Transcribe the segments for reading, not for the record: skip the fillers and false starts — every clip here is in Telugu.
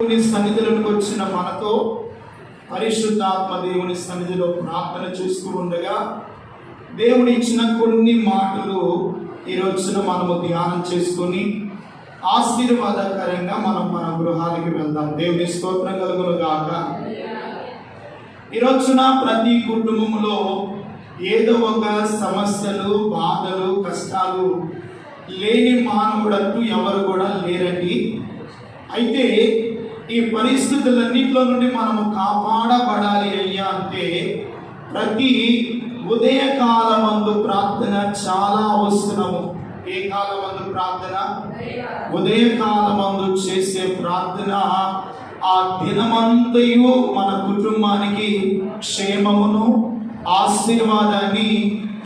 దేవుని సన్నిధిలోకి వచ్చిన మనతో పరిశుద్ధాత్మ దేవుని సన్నిధిలో ప్రార్థన చేస్తూ ఉండగా దేవుడు ఇచ్చిన కొన్ని మాటలు ఈ రోజున మనము ధ్యానం చేసుకొని ఆశీర్వాదకరంగా మన గృహానికి వెళ్దాం. దేవుని స్తోత్రం కలుగును గాక. ఈ రోజున ప్రతి కుటుంబంలో ఏదో ఒక సమస్యలు, బాధలు, కష్టాలు లేని మానవుడంటూ ఎవరు కూడా లేరండి. అయితే ఈ పరిస్థితులన్నింటిలో నుండి మనము కాపాడబడాలి అయ్యా అంటే ప్రతి ఉదయకాలమందు ప్రార్థన చాలా అవసరము. ఏ కాలమందు ప్రార్థన? ఉదయకాలమందు చేసే ప్రార్థన ఆ దినమంతయు మన కుటుంబానికి క్షేమమును, ఆశీర్వాదాన్ని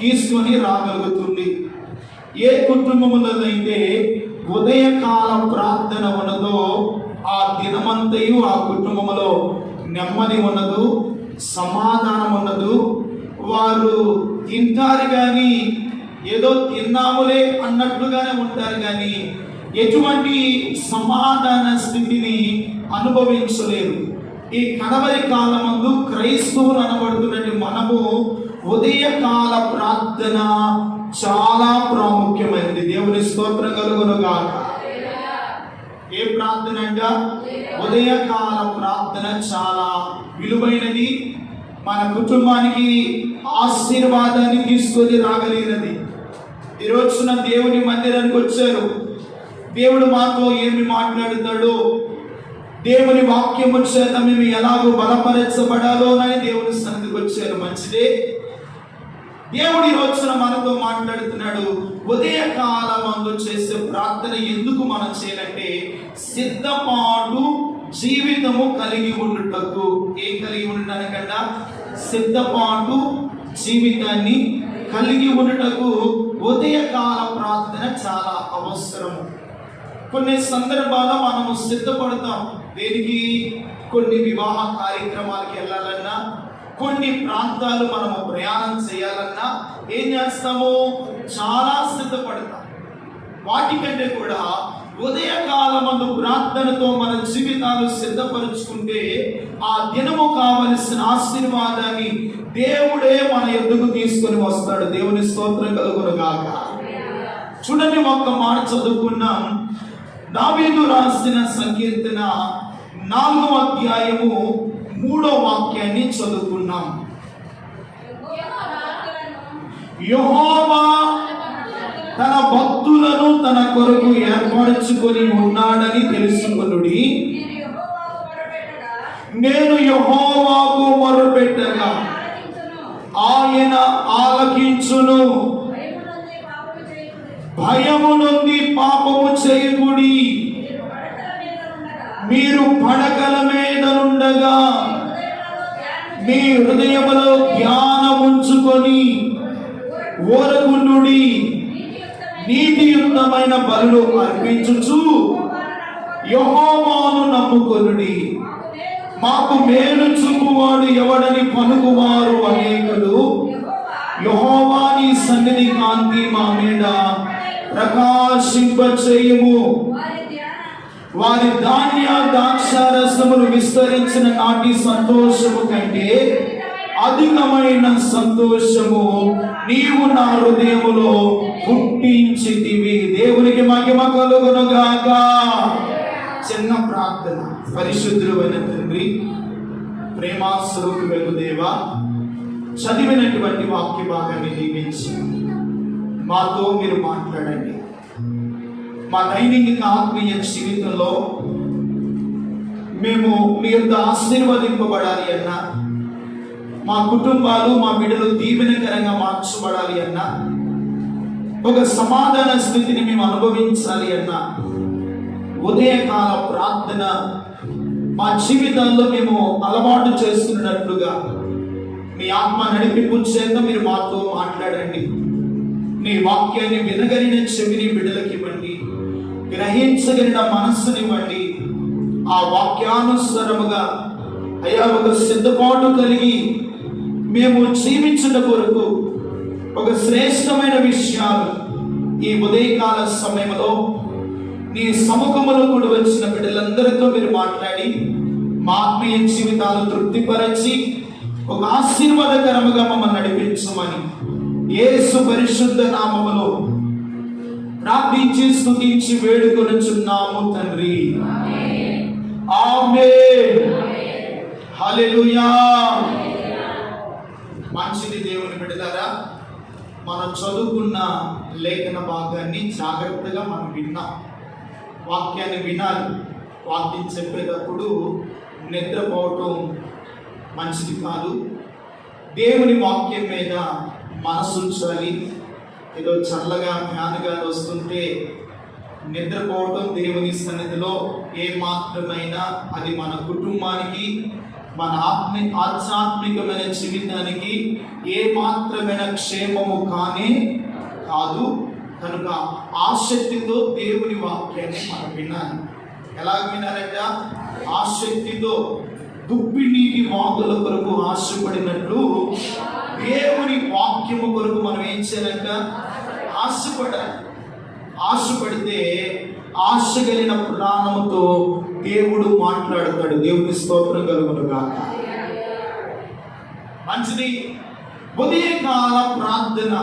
తీసుకొని రాగలుగుతుంది. ఏ కుటుంబములో అయితే ఉదయకాల ప్రార్థన ఉన్నదో ఆ దినమంతయు ఆ కుటుంబంలో నెమ్మది ఉన్నదు, సమాధానం ఉన్నదు. వారు తింటారు కానీ ఏదో తిన్నాములే అన్నట్లుగానే ఉంటారు కానీ ఎటువంటి సమాధాన స్థితిని అనుభవించలేరు. ఈ కడవరి కాలమందు క్రైస్తవులు అనబడుతున్నట్టు మనము ఉదయకాల ప్రార్థన చాలా ప్రాముఖ్యమైనది. దేవుని స్తోత్రం కలుగును గాక. ఏ ప్రార్థన అంట? ఉదయకాల ప్రార్థన చాలా విలువైనది. మన కుటుంబానికి ఆశీర్వాదాన్ని తీసుకొని రాగలిగినది. ఈ రోజున దేవుని మందిరానికి వచ్చారు. దేవుడు మాతో ఏమి మాట్లాడుతాడో, దేవుని వాక్యము చేత మేము ఎలాగో బలపరచబడాలో అని దేవుని సన్నిధికి వచ్చారు. మంచిదే. దేవుడు ఈ రోజున మనతో మాట్లాడుతున్నాడు. ఉదయకాలమందు చేసే ప్రార్థన ఎందుకు మనం చేయాలంటే సిద్ధపాటు జీవితము కలిగి ఉండుటకు. ఏం కలిగి ఉండటానికన్నా? సిద్ధపాటు జీవితాన్ని కలిగి ఉండుటకు ఉదయకాల ప్రార్థన చాలా అవసరము. కొన్ని సందర్భాల్లో మనము సిద్ధపడతాం. దేనికి? కొన్ని వివాహ కార్యక్రమాలకు వెళ్ళాలన్నా, కొన్ని ప్రాంతాలు మనము ప్రయాణం చేయాలన్నా ఏం చేస్తాము? చాలా సిద్ధపడతాం. వాటికంటే కూడా ఉదయకాలమందు ప్రార్థనతో మన జీవితాలు సిద్ధపరుచుకుంటే ఆ దినము కావలసిన ఆశీర్వాదాన్ని దేవుడే మన ఎద్దుకు తీసుకొని వస్తాడు. దేవుని స్తోత్రం కలుగును గాక. చూడండి, ఒక్క మాట చదువుకున్నాం. దావీదు రాసిన సంకీర్తన 4వ అధ్యాయము 3వ వాక్యాన్ని చదువుకున్నాం. యెహోవా తన భక్తులను తన కొరకు ఏర్పరచుకొని ఉన్నాడని తెలుసుకొనుడి. నేను యెహోవాకు మొరపెట్టగా ఆయన ఆలకించును. భయము నుండి పాపము చేయకుడి. మీరు పడకల మీద ఉండగా మీ హృదయములో ధ్యానముంచుకొని ఓరకుండుడి. నీతియుక్తమైన బలులు అర్పించుచు యెహోవాను నమ్ముకొనుడి. మాకు మేలు చూపువాడు ఎవడని పలుకువారు అనేకులు. యెహోవా నీ సన్నిధి కాంతి మా మీద ప్రకాశింపచేయుము. వారి ధాన్య ద్రాక్షారసములు విస్తరించిన నాటి సంతోషము కంటే అధికమైన సంతోషము నీవు నా హృదయములో పుట్టించితివి. దేవునికి మహిమ కలుగును గాక. చిన్న ప్రార్థన. పరిశుద్ధుడైన తండ్రి, ప్రేమాస్వరూపుడైన దేవా, చదివినటువంటి వాక్య భాగాన్ని దీవించి మాతో మీరు మాట్లాడండి. మా దైనిక ఆత్మీయ జీవితంలో మేము మీ యొక్క ఆశీర్వదింపబడాలి అన్నా, మా కుటుంబాలు, మా బిడ్డలు దీవెనకరంగా మార్చబడాలి అన్నా, ఒక సమాధాన స్థితిని మేము అనుభవించాలి అన్నా, ఉదయకాల ప్రార్థన మా జీవితాల్లో మేము అలవాటు చేసుకున్నట్లుగా మీ ఆత్మ నడిపింపు చేత మీరు మాతో మాట్లాడండి. నీ వాక్యాన్ని వినగలిగిన చెవిని బిడ్డలకి ఇవ్వండి, గ్రహించగలిగిన మనస్సునివ్వండి. ఆ వాక్యానుసారముగా అయ్యా ఒక సిద్ధపాటు కలిగి మేము జీవించిన కొరకు ఒక శ్రేష్టమైన విషయాలు ఈ ఉదయకాల సమయంలో నీ సముఖములో కూడి వచ్చిన బిడ్డలందరితో మీరు మాట్లాడి మా ఆత్మీయ జీవితాలు తృప్తిపరచి ఒక ఆశీర్వాదకరముగా మమ్మల్ని నడిపించమని యేసు పరిశుద్ధ నామములో ప్రార్థించి స్తుతించి వేడుకొనుచున్నాము తండ్రి. ఆమేన్. హల్లెలూయా. మంచిది దేవుని బిడ్డలారా, మనం చదువుకున్న లేఖన భాగాన్ని జాగ్రత్తగా మనం విన్నాం. వాక్యాన్ని వినాలి. వాక్యం చెప్పేటప్పుడు నిద్రపోవటం మంచిది కాదు. దేవుని వాక్యం మీద మనసు ఉంచాలి. ఏదో చల్లగా ఫ్యాన్గా వస్తుంటే నిద్రపోవటం దేవుని సన్నిధిలో ఏ మాత్రమైనా అది మన కుటుంబానికి, మన ఆధ్యాత్మికమైన జీవితానికి ఏ మాత్రమైన క్షేమము కానే కాదు. కనుక ఆసక్తితో దేవుని వాక్యాన్ని మనం వినాలి. ఎలా వినాలంట? ఆసక్తితో దుప్పి నీటి వాగుల కొరకు ఆశపడినట్లు దేవుని వాక్యము కొరకు మనం ఏం చేయాలంట? ఆశపడాలి. ఆశపడితే ఆశ కలిగిన ప్రాణముతో దేవుడు మాట్లాడతాడు. దేవుని స్తోత్రం కలుగును గాక. మంచిది. ఉదయకాల ప్రార్థన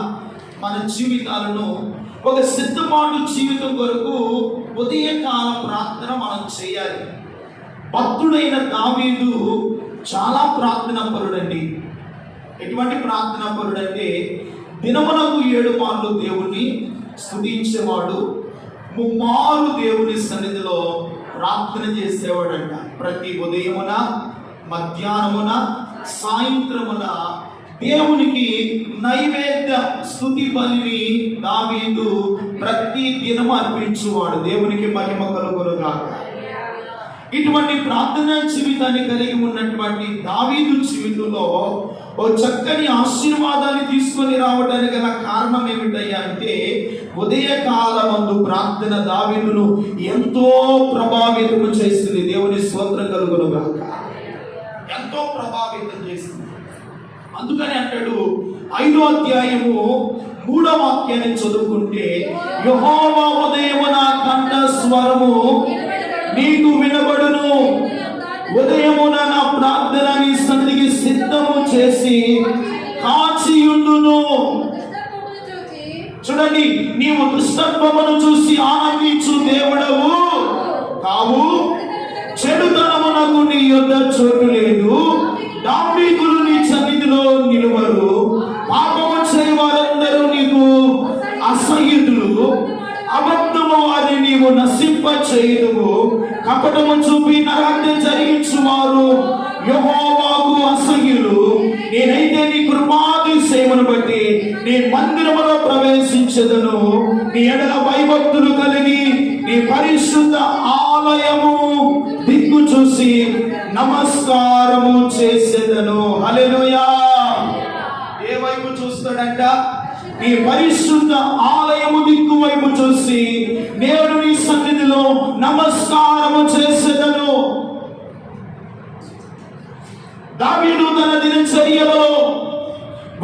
మన జీవితాలను ఒక సిద్ధపాటు జీవితం కొరకు ఉదయకాల ప్రార్థన మనం చేయాలి. భక్తుడైన దావీదు చాలా ప్రార్థనా పరుడండి. ఎటువంటి ప్రార్థనా పరుడంటే దినమునకు 7 మార్లు దేవుణ్ణి స్తుతించేవాడు. 3 మార్లు దేవుని సన్నిధిలో ప్రార్థన చేసేవాడంట. ప్రతి ఉదయమున, మధ్యాహ్నమున, సాయంత్రమున దేవునికి నైవేద్య స్తుతి బలిని దావీదు ప్రతి దినము అర్పించువాడు. దేవునికి మహిమ కలుగును గాక. ఇటువంటి ప్రార్థనా జీవితాన్ని కలిగి ఉన్నటువంటి దావీదు జీవితంలో ఓ చక్కని ఆశీర్వాదాన్ని తీసుకొని రావడానికి గల కారణం ఏమిటయ్యా అంటే ఉదయకాలమందు ప్రార్థన దావీదును ఎంతో ప్రభావితం చేస్తుంది. దేవుని స్తోత్రం కలుగును గాక. ఎంతో ప్రభావితం చేస్తుంది. అందుకని అంటాడు 5వ అధ్యాయము 3వ వాక్యాన్ని చదువుకుంటే, యెహోవా ఉదయమున కంఠ స్వరము నీకు వినబడును, ఉదయమున నా ప్రార్థన నీ సన్నిధికి సిద్ధము చేసి కాచియుండును. చూడండి, నీవు దుష్టత్వమును చూసి ఆనందించు దేవుడవు కావు, చెడుతనమునకు నీ యొద్ద చోటు లేదు. డాంబికులు నీ సన్నిధిలో నిలువరు, పాపము చేయవారందరూ నీకు అసహ్యులు. అబద్ధము అది నీవు నశింప చేయుదువు, కపటము చూపి నరహత్య జరిగించువారు యెహోవాకు అసహ్యులు. నేనైతే నీ కృపాతిశయమును బట్టి నీ మందిరములో ప్రవేశించదను. నీ ఎడల భయభక్తులు కలిగి నీ పరిశుద్ధ ఆలయము దిక్కు చూసి నమస్కారము చేసేదను. హల్లెలూయా. ఏ వైపు చూస్తాడంట? నీ పరిశుద్ధ ఆలయము దిక్కు వైపు చూసి నేను నీ సన్నిధిలో నమస్కారము చేసేదను. దావీదు తన దినచర్యలో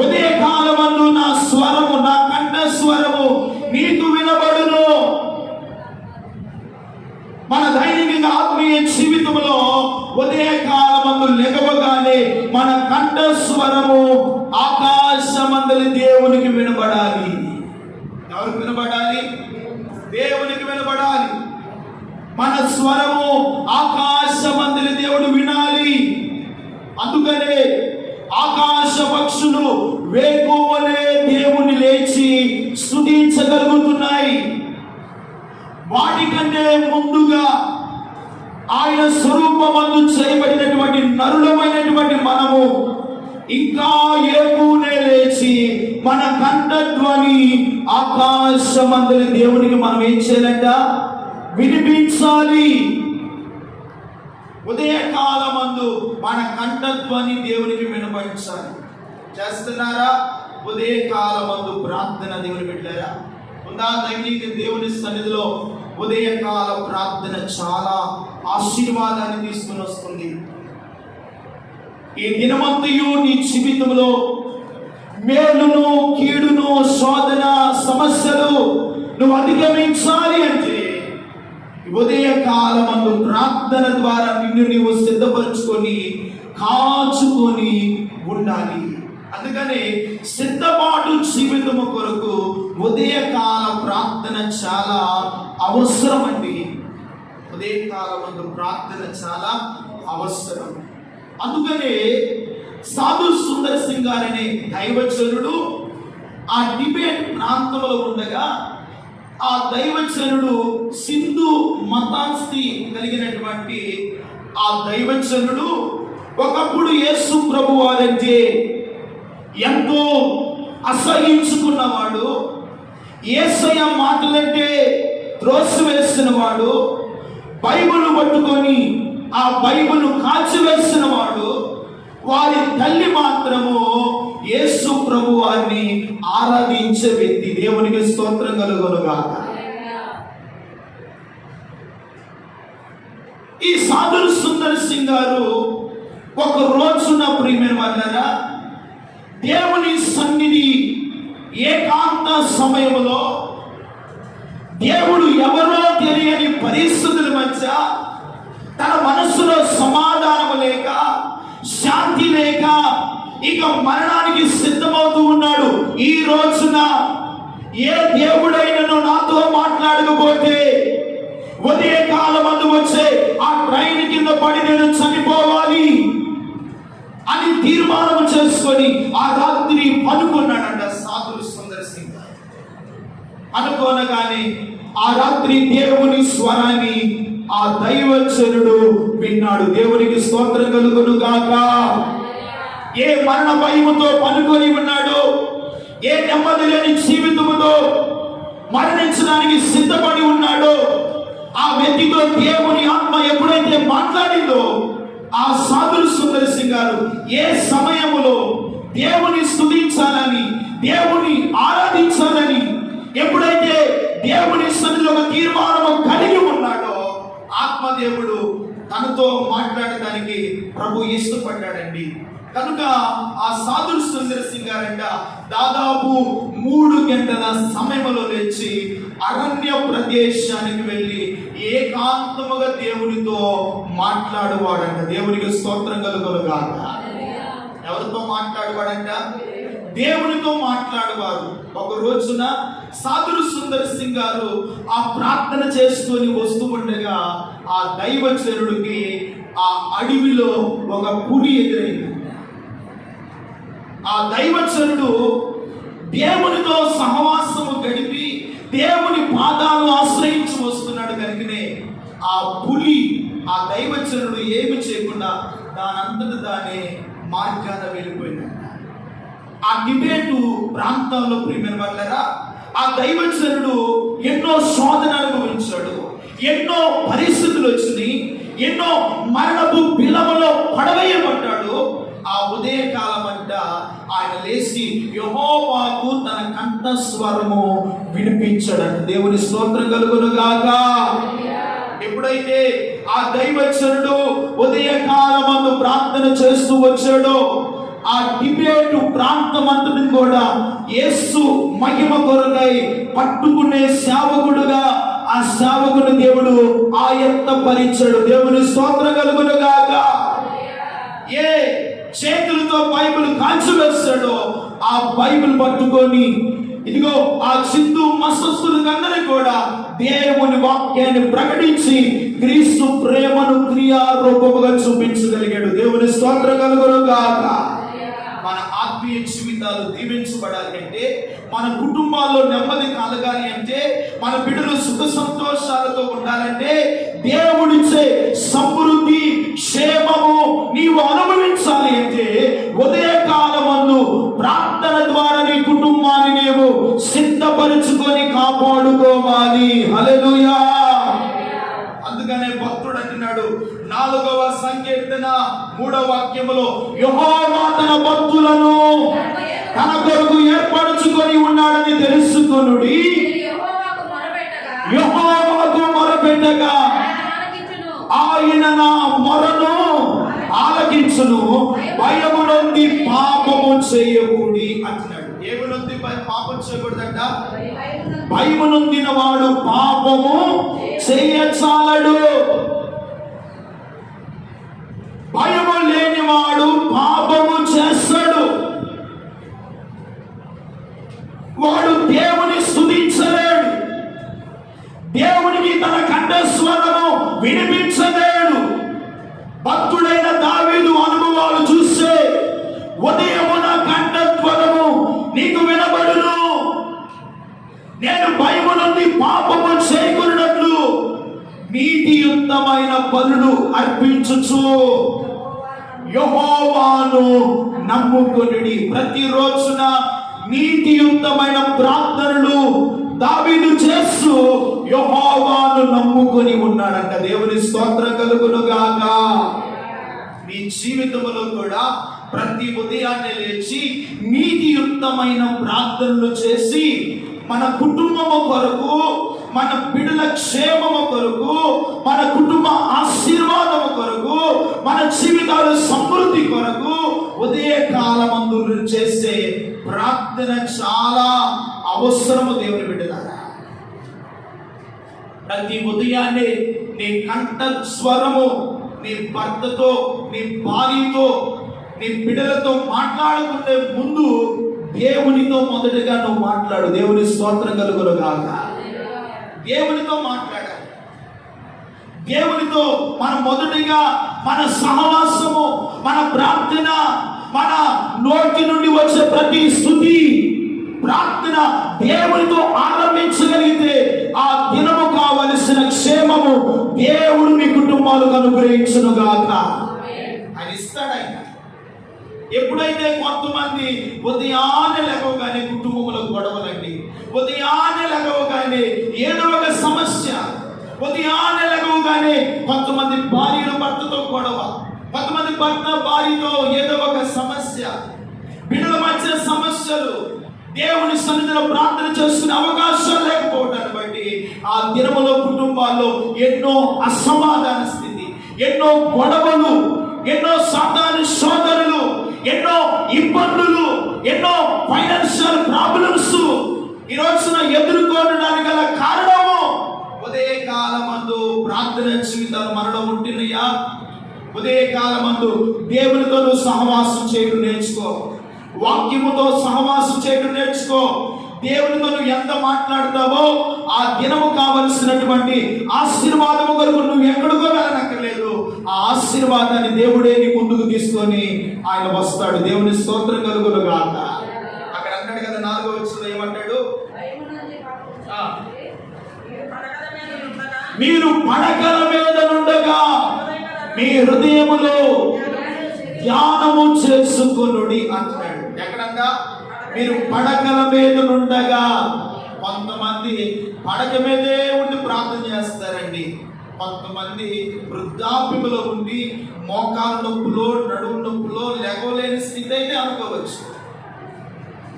ఉదయకాలమందు నా స్వరము, నా కంఠ స్వరము నీకు వినబడును. మన దైనిక ఆత్మీయ జీవితంలో ఉదయకాలమందు లెగవగానే మన కంఠ స్వరము ఆకాశమందలి దేవునికి వినబడాలి. ఎవరికి వినబడాలి? దేవునికి వినబడాలి. మన స్వరము ఆకాశమందలి దేవుడు వినాలి. అందుకనే ఆకాశ పక్షులు వేకువనే దేవుని లేచి స్తుతించగలుగుతున్నాయి. వాటికంటే ముందుగా ఆయన స్వరూపమందు చేయబడినటువంటి నరులమైనటువంటి మనము ఇంకా ఏకునే లేచి మన కంఠధ్వని ఆకాశమందలి దేవునికి మనం ఏం చేయాలంట? వినిపించాలి. ఉదయకాలమందు మన కంఠధ్వని దేవునికి వినపడించాలి. చేస్తున్నారా? ఉదయకాలమందు ప్రార్థన దేవుని పెట్టారా? ఉందా? దైనిక దేవుని సన్నిధిలో ఉదయకాల ప్రార్థన చాలా ఆశీర్వాదాన్ని తీసుకుని వస్తుంది. ఈ దినమంతయు నీ జీవితంలో మేలును, కీడును, శోధన, సమస్యలు నువ్వు అధిగమించాలి అంటే ఉదయ కాలమందు ప్రార్థన ద్వారా నిన్ను నీవు సిద్ధపరచుకొని కాచుకొని ఉండాలి. అందుకని సిద్ధపాటు జీవితము కొరకు ఉదయకాల ప్రార్థన చాలా అవసరం అండి. ఉదయకాలమందు ప్రార్థన చాలా అవసరం. అందుకనే సాధు సుందర్ సింగ్ గారనే దైవజనుడు ఆ టిబెట్ ప్రాంతంలో ఉండగా, ఆ దైవజనుడు సింధు మతాస్తి కలిగినటువంటి ఆ దైవజనుడు ఒకప్పుడు యేసు ప్రభు వారంటే ఎంతో అసహించుకున్నవాడు, యేసయ్య మాటలంటే త్రోసివేసిన వాడు, బైబిల్ పట్టుకొని ఆ బైబిల్ కాల్చివేసిన వాడు. వారి తల్లి మాత్రము యేసు ప్రభు వారిని ఆరాధించే వ్యక్తి. దేవునికి స్తోత్రం కలుగునుగాక. ఈ సాధు సుందర్ సింగ్ గారు ఒక రోజున ప్రియమైన వాళ్ళారా, దేవుని సన్నిధి ఏకాంత సమయంలో దేవుడు ఎవరో తెలియని పరిస్థితుల మధ్య తన మనసులో సమాధానం లేక, శాంతి లేక, ఇక మరణానికి సిద్ధమవుతూ ఉన్నాడు. ఈ రోజున ఏ దేవుడైనను నాతో మాట్లాడకపోతే ఉదయ కాలమందు వచ్చే ఆ ట్రైన్ కింద పడి నేను చనిపోవాలి అని తీర్మానం చేసుకొని ఆ రాత్రి పడుకున్నాడంట సాధు సుందర్ సింగ్. అనుకోనగానే ఆ రాత్రి దేవుని స్వరాన్ని ఆ దైవజనుడు విన్నాడు. దేవునికి స్తోత్రం కలుగును గాక. ఏ మరణ భయముతో పనుకొని ఉన్నాడో, ఏ నెమ్మది లేని జీవితముతో మరణించడానికి సిద్ధపడి ఉన్నాడో, ఆ వ్యక్తితో దేవుని ఆత్మ ఎప్పుడైతే మాట్లాడిందో, ఆ సాధు సుందర్ సింగ్ గారు ఏ సమయములో దేవుని స్తుతించాలని, దేవుని ఆరాధించాలని ఎప్పుడైతే దేవుని సన్నిధిలో ఒక తీర్మానము కలిగి ఉన్నాడో, ఆత్మదేవుడు తనతో మాట్లాడటానికి ప్రభు ఇష్టపడ్డాడండి. కనుక ఆ సాధు సుందర్ సింగ్ గారంట దాదాపు 3 గంటల సమయంలో లేచి అరణ్య ప్రదేశానికి వెళ్ళి ఏకాంతముగా దేవునితో మాట్లాడువాడంట. దేవునికి స్తోత్రం కలుగునుగాక. ఎవరితో మాట్లాడువాడంట? దేవునితో మాట్లాడువారు. ఒక రోజున సాధు సుందర్ సింగ్ గారు ఆ ప్రార్థన చేసుకొని వస్తూ ఉండగా ఆ దైవజనుడికి ఆ అడవిలో ఒక పులి ఎదురైంది. ఆ దైవజనుడు దేవునితో సహవాసము గడిపి దేవుని పాదాలను ఆశ్రయించి వస్తున్నాడు కనుకనే ఆ పులి ఆ దైవజనుడు ఏమి చేయకుండా దానంతట దానే మార్గాన వెళ్ళిపోయిందంట. ఆ టిబెట్ ప్రాంతంలో ప్రియమైన వాళ్ళరా, ఆ దైవజనుడు ఎన్నో శోధన అనుభవించాడు, ఎన్నో పరిస్థితులు వచ్చినాయి, ఎన్నో మరణపు బిలములో పడవేయబడ్డాడు. ఆ ఉదయకాలం అంట ఆయన లేచి యెహోవాకు తన కంఠస్వరము వినిపించాడంట. దేవుని స్తోత్రం కలుగునుగాక. ఎప్పుడైతే ఆ దైవజనుడు ఉదయకాలమందు ప్రార్థన చేస్తూ వచ్చాడో, ఆ టిబెట్ ప్రాంతం అంతటిని కూడా యేసు మహిమ కొరకై పట్టుకునే సేవకుడుగా ఆ సేవకుడు దేవుడు ఆయత్తపరిచాడు. దేవుని స్తోత్రం కలుగునుగాక. ఏ చేతులతో బైబిల్ కాల్చివేస్తాడో ఆ బైబిల్ పట్టుకొని ఇదిగో ఆ సింధు మస్తస్తులందరికీ కూడా దేవుని వాక్యాన్ని ప్రకటించి క్రీస్తు ప్రేమను క్రియారూపముగా చూపించగలిగాడు. దేవుని స్తోత్రం కలుగునుగాక. మన ఆత్మీయ జీవితాలు దీవించబడాలి అంటే, మన కుటుంబాల్లో నెమ్మది కలగాలి అంటే, మన బిడ్డలు సుఖ సంతోషాలతో ఉండాలంటే, దేవుడిచ్చే సమృద్ధి క్షేమము నీవు అనుభవించాలి అంటే ఉదయకాలమందు ప్రార్థన ద్వారా నీ కుటుంబాన్ని నీవు సిద్ధపరుచుకొని కాపాడుకోవాలి. హల్లెలూయా. అందుకనే భక్తుడు అంటున్నాడు 4వ సంకీర్తన 3వ వాక్యములో, యెహోవా తన భక్తులను తన కొరకు ఏర్పరచుకొని ఉన్నాడని తెలుసుకొనుడి. యెహోవాకు మొరపెట్టగా ఆయన నా మొరను ఆలకించును, భయము నుండి పాపము చేయకూడి అంటున్నాడు. ఏమి నుండి పాపం చేయకూడదంట? భయము నొందిన వాడు పాపము చెయ్యచాలడు. భయము లేనివాడు పాపము చేస్తాడు. వాడు దేవుని స్తుతించలేడు, దేవునికి తన కంఠస్వరము వినిపించలేడు. భక్తుడైన దావీదు అనుభవాలు చూస్తే, ఉదయమున కంఠస్వరము నీకు వినబడును, నేను భయము నుండి పాపము చేయకున్నట్లు నీతియుక్తమైన బలులు అర్పించుచు యెహోవాను నమ్ముకొనుడి. ప్రతిరోజున నీతియుక్తమైన ప్రార్థనలు దావీదు చేస్తూ యెహోవాను నమ్ముకొని ఉన్నాడంట. దేవుని స్తోత్రం కలుగును గాక. మీ జీవితంలో కూడా ప్రతి ఉదయాన్నే లేచి నీతియుక్తమైన ప్రార్థనలు చేసి మన కుటుంబము కొరకు, మన బిడ్డల క్షేమము కొరకు, మన కుటుంబ ఆశీర్వాదము కొరకు, మన జీవితాల సమృద్ధి కొరకు ఉదయకాలమందు చేసే ప్రార్థన చాలా అవసరము. దేవుని బిడ్డలారా, ప్రతి ఉదయాన్నే నీ కంఠ స్వరము నీ భర్తతో, నీ భార్యతో, నీ బిడ్డలతో మాట్లాడుకునే ముందు దేవునితో మొదటగా నువ్వు మాట్లాడు. దేవుని స్తోత్రం కలుగును గాక. దేవునితో మాట్లాడాలి. దేవునితో మనం మొదటిగా మన సహవాసము, మన ప్రార్థన, మన నోటి నుండి వచ్చే ప్రతి స్తుతి ప్రార్థన దేవునితో ఆరంభించగలిగితే ఆ దినము కావలసిన క్షేమము దేవుడు మీ కుటుంబాలకు అనుగ్రహించును గాక. ఆయన ఇస్తాడు. ఆయన ఎప్పుడైతే కొంతమంది ఉదయాన్నే లేవగానే కుటుంబంలో గొడవలండి, ఉదయాన్నే లేవగానే ఏదో ఒక సమస్య, ఉదయాన్నే లేవగానే కొంతమంది భార్యలు భర్తతో గొడవ, కొంతమంది భర్త భార్యతో ఏదో ఒక సమస్య, బిడ్డల మధ్య సమస్యలు, దేవుని సన్నిధిలో ప్రార్థన చేసుకునే అవకాశం లేకపోవడాన్ని బట్టి ఆ దినములో కుటుంబాల్లో ఎన్నో అసమాధాన స్థితి, ఎన్నో గొడవలు, ఎన్నో సాతాను సోదరులు, ఎన్నో ఇబ్బందులు, ఎన్నో ఫైనాన్షియల్ ప్రాబ్లమ్స్ ఈ రోజున ఎదుర్కోవడానికి గల కారణము ఉదయకాలమందు ప్రార్థన జీవితాలు మనలో ఉంటున్నాయా? ఉదయకాలమందు దేవునితో సహవాసం చేయడం నేర్చుకో, వాక్యముతో సహవాసం చేయడం నేర్చుకో. దేవునితో నువ్వు ఎంత మాట్లాడతావో ఆ దినము కావలసినటువంటి ఆశీర్వాదము కొరకు నువ్వు ఎక్కడికో వెళ్ళనక్కర్లేదు. ఆ ఆశీర్వాదాన్ని దేవుడే నీ ముందుకు తీసుకొని ఆయన వస్తాడు. దేవుని స్తోత్రం కలుగును గాక. అక్కడ అంటాడు కదా 4వ వచనంలో ఏమంటాడు? మీరు పడకల మీద నుండగా మీ హృదయములో ధ్యానము చేసుకొనుడి అంటున్నాడు. ఎక్కడంగా? మీరు పడకల మీద నుండగా. కొంతమంది పడక మీదే ఉండి ప్రార్థన చేస్తారండి. కొంతమంది వృద్ధాప్యములో ఉండి మోకాలు నొప్పులో, నడుము నొప్పులో లేవలేని స్థితి అయితే అనుకోవచ్చు.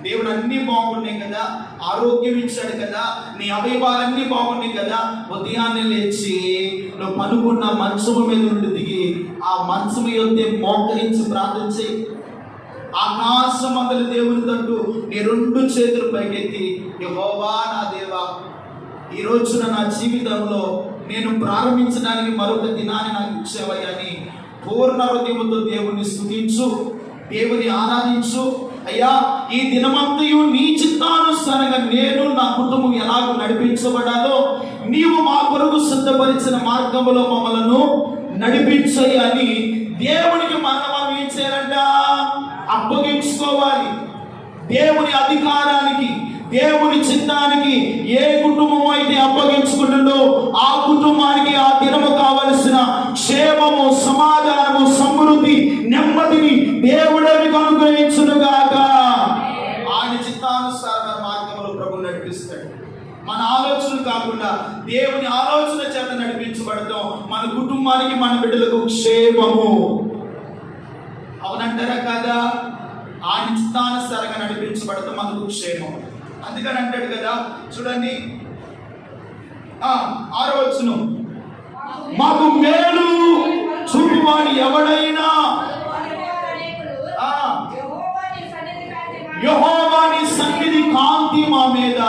దేవుడు అన్ని బాగున్నాయి కదా, ఆరోగ్యం ఇచ్చాడు కదా, నీ అవయవాలన్నీ బాగున్నాయి కదా, ఉదయాన్నే లేచి నువ్వు పనుకున్న మంచము మీద నుండి దిగి ఆ మంచము యొద్దే మోకరించి ప్రార్థన చేయి. ఆకాశం మందలి దేవుని తట్టు నీ 2 చేతులు పైకెత్తి, యెహోవా నా దేవా, ఈ రోజున నా జీవితంలో నేను ప్రారంభించడానికి మరొక దినాన్ని నాకు ఇచ్చేవయ్యా అని పూర్ణ హృదయముతో దేవుని స్తుతించు, దేవుని ఆరాధించు. అయ్యా, ఈ దినమంతయు నీ చిత్తానుసారంగా నేను నా కుటుంబం ఎలాగో నడిపించబడాలో నీవు మా కొరకు సిద్ధపరిచిన మార్గంలో మమ్మలను నడిపించయ్యా అని దేవునికి మనం ఏం చేయాలంట? అప్పగించుకోవాలి. దేవుని అధికారానికి, దేవుని చిత్తానికి ఏ కుటుంబం అయితే అప్పగించుకుంటుందో ఆ కుటుంబానికి ఆ దినము కావలసిన క్షేమము, సమాధానము, సమృద్ధి, నెమ్మదిని దేవుడే మీకు అనుగ్రహించునుగాక. ఆయన చిత్తానుసార మార్గంలో ప్రభు నడిపిస్తాడు. మన ఆలోచనలు కాకుండా దేవుని ఆలోచన చేత నడిపించబడతాం. మన కుటుంబానికి, మన బిడ్డలకు క్షేమము. అవునంటారా కాదా? ఆయన చిత్తానుసారంగా నడిపించబడతాం, మనకు క్షేమం. అందుకని అంటాడు కదా, చూడండి 6వ వచనం, మాకు మేలు చూపువాడు ఎవడైనా యెహోవా నీ సన్నిధి కాంతి మా మీద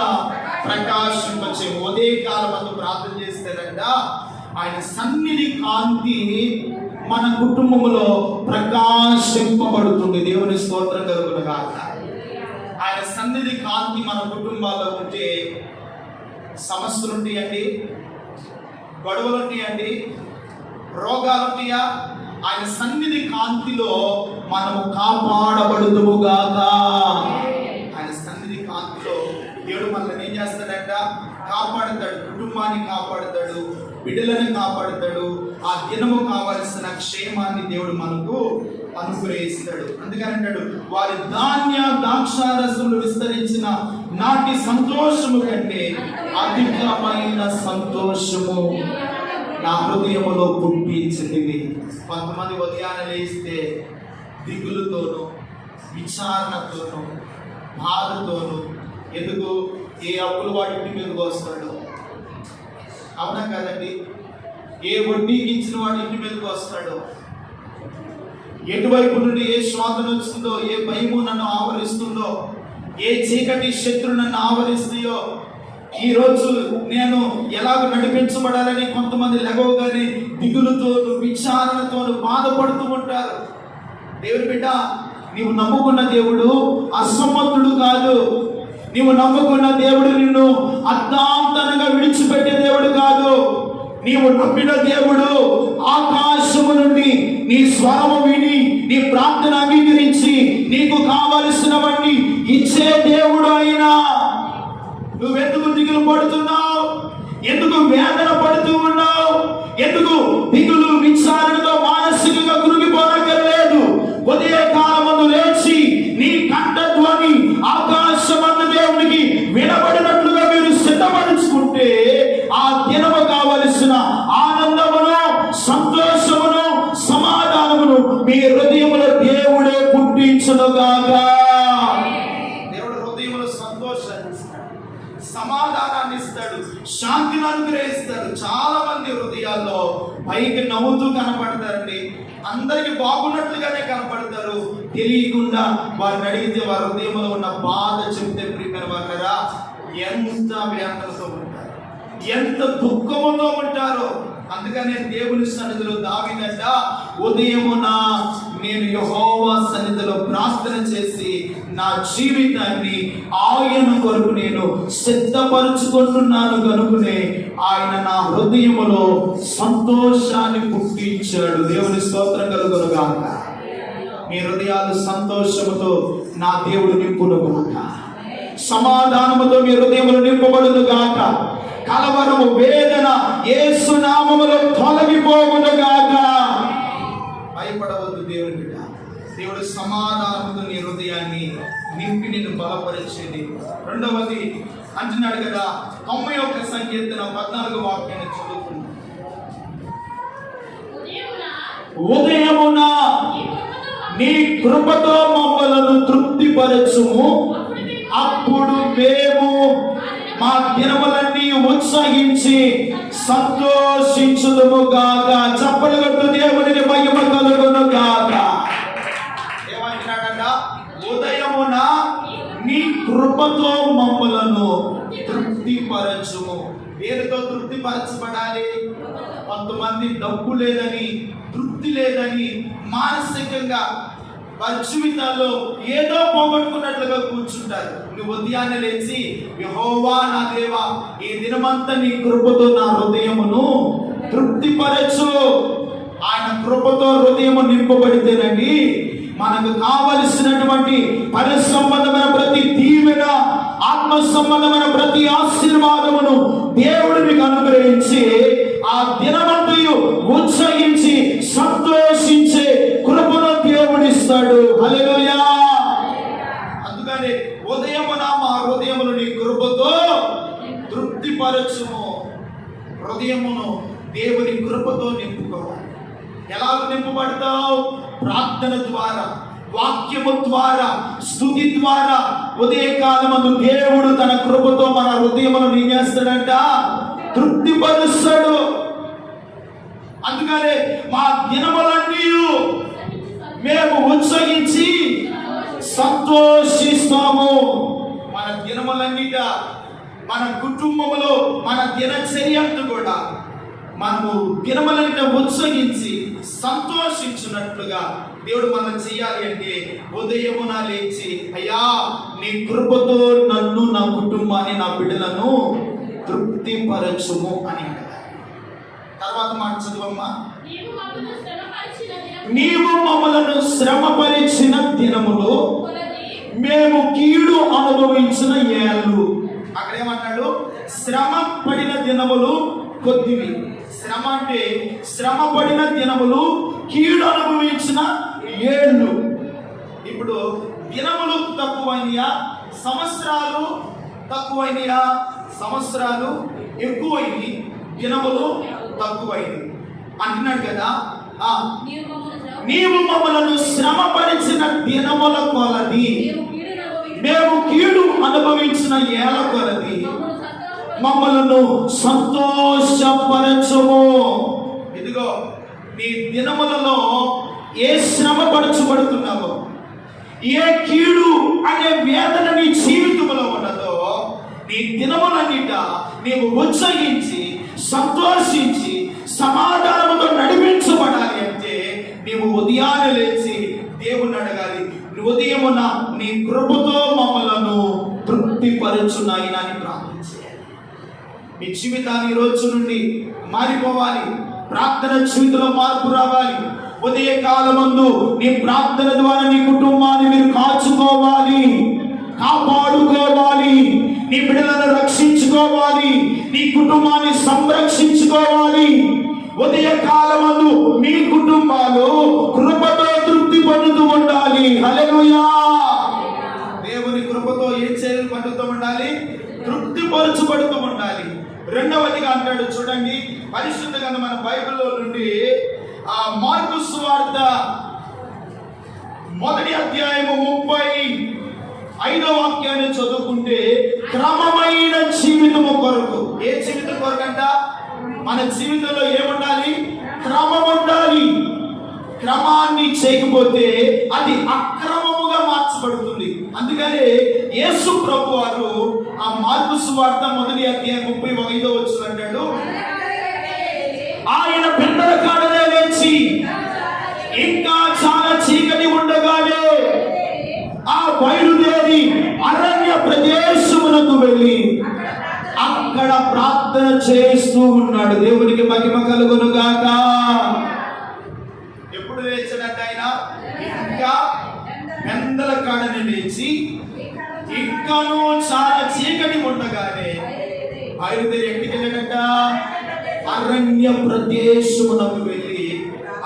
ప్రకాశింపచే. ఉదయకాలం అందు ప్రార్థన చేస్తారంట. చేస్తాడంట, ఆయన సన్నిధి కాంతి మన కుటుంబంలో ప్రకాశింపబడుతుంది. దేవుని స్తోత్రం కలుగునుగాక. ఆయన సన్నిధి కాంతి మన కుటుంబాల్లో ఉంటే సమస్యలు ఉంటాయండి, గొడవలు ఉంటాయండి, రోగాలు ఉంటాయా? ఆయన సన్నిధి కాంతిలో మనము కాపాడబడుదుముగాక. ఆయన సన్నిధి కాంతిలో దేవుడు మనల్ని ఏం చేస్తాడంట? కాపాడుతాడు. కుటుంబాన్ని కాపాడుతాడు, బిడ్డలను కాపాడుతాడు. ఆ దినము కావలసిన క్షేమాన్ని దేవుడు మనకు అనుగ్రహిస్తాడు. అందుకని అంటాడు, వారి ధాన్య ద్రాక్షారసములు విస్తరించిన నాటి సంతోషము కంటే అధికమైన సంతోషము నా హృదయములో పుట్టించింది. కొంతమంది ఉదయాన్నే లేస్తే దిగులుతోనూ, విచారణతోనూ, బాధతోనూ, ఎందుకు ఏ అప్పులు వాడి ఇంటి మీదకి వస్తాడు, అవునా కదండి? ఏ వడ్డీకి ఇచ్చిన వాడి ఇంటి మీదకి వస్తాడు, ఎటువైపు నుండి ఏ శోధన వస్తుందో, ఏ భయము నన్ను ఆవరిస్తుందో, ఏ చీకటి శత్రు నన్ను ఆవరిస్తాయో, ఈ రోజు నేను ఎలాగ నడిపించబడాలని కొంతమంది లెగవగానే దిగులుతో, విచారణతో బాధపడుతూ ఉంటారు. దేవుడి బిడ్డ, నీవు నమ్ముకున్న దేవుడు అసమర్థుడు కాదు. నీవు నమ్ముకున్న దేవుడు నిన్ను అర్ధాంతరంగా విడిచిపెట్టే దేవుడు కాదు. నీవు నమ్మిన దేవుడు ఆకాశము నుండి నీ స్వరము విని, నీ ప్రార్థన అంగీకరించి నీకు కావలసినవన్నీ ఇచ్చే దేవుడు అయినా. నువ్వెందుకు దిగులు పడుతున్నావు? ఎందుకు వేదన పడుతూ ఉన్నావు? ఎందుకు దిగులు విచారణతో మానసికంగా కృంగిపోనక్కర్లేదు. ఉదయ కాలమందు లేచి నీ కంఠధ్వని ఆకాశమన్న దేవునికి వినబడినట్లుగా మీరు సిద్ధపరుచుకుంటే ఆ దినము కావలసిన ఆనందమును, సంతోషమును, సమాధానమును మీ హృదయములో దేవుడే పుట్టించునుగాక. సమాధానాన్ని ఇస్తాడు, శాంతిని అనుగ్రహిస్తాడు. చాలా మంది హృదయాల్లో పైకి నవ్వుతూ కనపడతారండి, అందరికి బాగున్నట్లుగానే కనపడతారు. తెలియకుండా వారిని అడిగితే వారి హృదయంలో ఉన్న బాధ చెప్తే, ప్రియమైన వాళ్ళరా, ఎంత వేదనతో ఉంటారు, ఎంత దుఃఖముతో ఉంటారో. అందుకనే దేవుని సన్నిధిలో దావీదంట, ఉదయమున నేను యెహోవా సన్నిధిలో ప్రార్థన చేసి నా జీవితాన్ని ఆయన కొరకు నేను సిద్ధపరుచుకుంటున్నాను కనుకనే ఆయన నా హృదయములో సంతోషాన్ని పుట్టించాడు. దేవుని స్తోత్రం కలుగునుగాక. మీ హృదయాలు సంతోషముతో నా దేవుడు నింపునుగాక. సమాధానముతో మీ హృదయములు నింపబడునుగాక. కలవరము, వేదన యేసు నామములో తొలగిపోవునుగాక. భయపడవద్దు దేవుని బిడ్డ. దేవుడు సమాధానముతో నీ హృదయాన్ని నింపి నిన్ను బలపరిచేది. రెండవది అంటున్నాడు కదా, 91 సంకీర్తన 14 వాక్యాన్ని చదువుకున్నాం. ఉదయమున నీ కృపతో మమ్మలను తృప్తిపరచుము, అప్పుడు మేము మా దినములన్నీ ఉత్సహించి సంతోషించుదుము గాక. చప్పలు కొట్టు దేవునికి మహిమ కలుగును గాక. ఏమంటున్నాడంట? ఉదయమున నీ కృపతో మమ్మలను తృప్తిపరచుము. దేనితో తృప్తిపరచబడాలి? కొంతమంది డబ్బు లేదని, తృప్తి లేదని మానసికంగా వారి జీవితాల్లో ఏదో పోగొట్టుకున్నట్లుగా కూర్చుంటారు. నువ్వు ఉదయాన్నే లేచి, యెహోవా నా దేవా, ఈ దినమంతా నీ కృపతో నా హృదయమును తృప్తిపరచు. ఆయన కృపతో హృదయము నింపబడితేనండి మనకు కావలసినటువంటి పరి సంబంధమైన ప్రతి దీవెన, ఆత్మ సంబంధమైన ప్రతి ఆశీర్వాదమును దేవుడు మీకు అనుగ్రహించి ఆ దినమంతయు ఉత్సహించి సంతోషించే కృపను దేవుడిస్తాడు. హల్లెలూయా. అందుకని ఉదయమున మా హృదయమును నీ కృపతో తృప్తిపరచుము. హృదయమును దేవుని కృపతో నింపుకోవాలి. ఎలా నింపబడతావు? ప్రార్థన ద్వారా, వాక్యము ద్వారా, స్తుతి ద్వారా. ఉదయకాలమందు దేవుడు తన కృపతో మన హృదయమును ఏం చేస్తాడంట? తృప్తిపరుస్తాడు. అందుకనే మా దినములన్నీ మేము ఉత్సహించి సంతోషిస్తాము. మన దినములన్నిట, మన కుటుంబములో, మన దినచర్యంతో కూడా మనము దినములన్నిటిని ఉత్సహించి సంతోషించినట్లుగా దేవుడు మనం చేయాలి అంటే ఉదయమున లేచి, అయ్యా నీ కృపతో నన్ను, నా కుటుంబాన్ని, నా బిడ్డలను తృప్తిపరచుము అని అంటారు. తర్వాత మాట చదువమ్మా. నీవు మమ్మలను శ్రమపరిచిన దినములు మేము కీడు అనుభవించిన ఏళ్ళు. అక్కడ ఏమంటాడు? శ్రమ పడిన దినములు కొద్దివి. శ్రమ అంటే శ్రమ పడిన దినములు, కీడు అనుభవించిన ఏళ్ళు. ఇప్పుడు దినములు తక్కువైనయా, సంవత్సరాలు తక్కువైనయా? సంవత్సరాలు ఎక్కువైనవి, దినములు తక్కువైనవి అంటున్నాడు కదా. నీవు మమ్మలను శ్రమపరిచిన దినముల కొలది, మేము కీడు అనుభవించిన ఏళ్ల కొలది మమ్మలను సంతోషపరచుము. ఇదిగో నీ దినములలో ఏ శ్రమ పరచబడుతున్నావో, ఏ కీడు అనే వేదన నీ జీవితంలో ఉన్నదో, నీ దినములన్నిట నీవు ఉత్సహించి సంతోషించి సమాధానముతో నడిపించబడాలి అంటే నీవు ఉదయాన్నే లేచి దేవుని అడగాలి, ఉదయమున నీ కృపతో మమ్మలను తృప్తిపరచునాయనా అని ప్రార్థించాలి. మీ జీవితాన్ని ఈ రోజు నుండి మారిపోవాలి. ప్రార్థన జీవితంలో మార్పు రావాలి. ఉదయ కాలమందు నీ ప్రార్థన ద్వారా నీ కుటుంబాన్ని మీరు కాచుకోవాలి, కాపాడుకోవాలి, నీ బిడ్డలను రక్షించుకోవాలి, నీ కుటుంబాన్ని సంరక్షించుకోవాలి. ఉదయ కాలమందు మీ కుటుంబాలు కృపతో తృప్తి పొందుతూ ఉండాలి. హల్లెలూయా. దేవుని కృపతో ఏం చేయాలి? పడుతూ ఉండాలి, తృప్తి పరచబడుతూ ఉండాలి. రెండవదిగా అంటాడు చూడండి, పరిశుద్ధ గ్రంథం మన బైబిల్లో నుండి మార్కు సువార్త 1వ అధ్యాయము 35వ వాక్యాన్ని చదువుకుంటే, క్రమమైన జీవితము కొరకు. ఏ జీవితం కొరకంట? మన జీవితంలో ఏముండాలి? క్రమం ఉండాలి. క్రమాన్ని చేయకపోతే అది అక్రమముగా మార్చబడుతుంది. అందుకనే యేసు ప్రభు వారు ఆ మార్కు సువార్త 1వ అధ్యాయం 35వ వచనం అంటాడు, ఆయన పెద్దల కాడనే లేచి ఇంకా చాలా చీకటి ఉండగానే ఆ బయలుదేరి అరణ్య ప్రదేశమునకు వెళ్ళి అక్కడ ప్రార్థన చేస్తూ ఉన్నాడు. దేవునికి మహిమ కలుగును గాక. ఎప్పుడు లేచాడంటే ఆయన? ఇంకా పెద్దల కాడనే లేచి ఇంకాను చాలా చీకటి ఉండగానే బయలుదేరి ఎక్కడికి వెళ్ళాడంట? అరణ్య ప్రదేశమునకు వెళ్ళి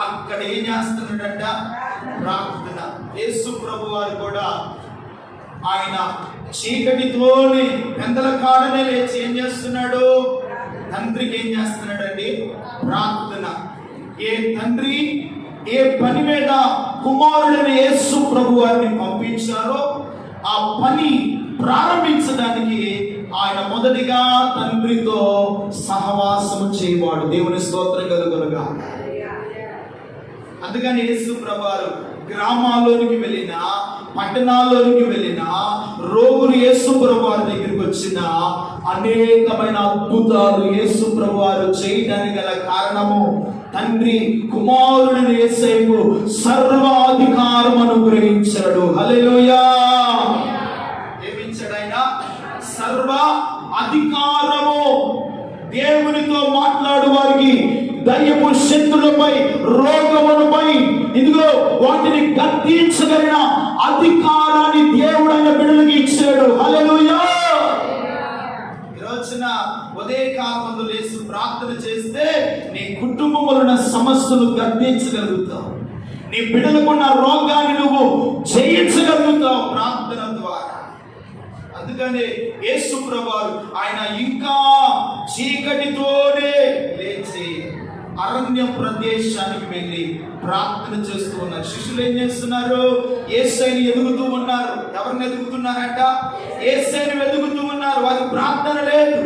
అక్కడ ఏం చేస్తున్నాడంట? ప్రార్థన. యేసు ప్రభు వారు కూడా ఆయన చీకటితోనే పెద్దల కాడనే లేచి ఏం చేస్తున్నాడు? తండ్రికి ఏం చేస్తున్నాడండి? ప్రార్థన. ఏ తండ్రి ఏ పని మీద కుమారుడైన యేసు ప్రభు వారిని పంపించారో ఆ పని ప్రారంభించడానికి ఆయన మొదటిగా తండ్రితో సహవాసము చేయవాడు. దేవుని స్తోత్రం కలుగునుగా. అందుకని యేసు ప్రభు వారు గ్రామాల్లోనికి వెళ్ళినా, పట్టణాల్లోనికి వెళ్ళినా, రోగులు యేసు ప్రభు వారి దగ్గరికి వచ్చిన అనేకమైన అద్భుతాలు యేసు ప్రభు వారు చేయడానికి గల కారణము తండ్రి కుమారుడిని యేసయ్యకు సర్వాధికారం అనుగ్రహించాడు. హల్లెలూయా. ఏమిచ్చాడు ఆయన? సర్వ అధికారము. దేవునితో మాట్లాడు వారికి, దయ్యపు శక్తులపై, రోగములపై, ఇదిగో వాటిని గద్దించగలిగిన అధికారాన్ని దేవుడు ఆయన బిడ్డలకు ఇచ్చాడు. హల్లెలూయా. ఈరోజున ఉదయకాలమందు లేచి ప్రార్థన చేస్తే నీ కుటుంబంలో ఉన్న సమస్యలు గద్దించగలుగుతావు. నీ బిడ్డలకున్న రోగాన్ని నువ్వు జయించగలుగుతావు ప్రార్థన ద్వారా. అందుకనే యేసు ప్రభువారు ఆయన ఇంకా చీకటితోనే లేచి అరణ్య ప్రదేశానికి వెళ్ళి ప్రార్థన చేస్తూ ఉన్నారు. శిష్యులు ఏం చేస్తున్నారు? యేసయ్యని ఎదుగుతూ ఉన్నారు. ఎవరిని ఎదుగుతున్నారంట? యేసయ్యని వెతుకుతూ ఉన్నారు. వారికి ప్రార్థన లేదు.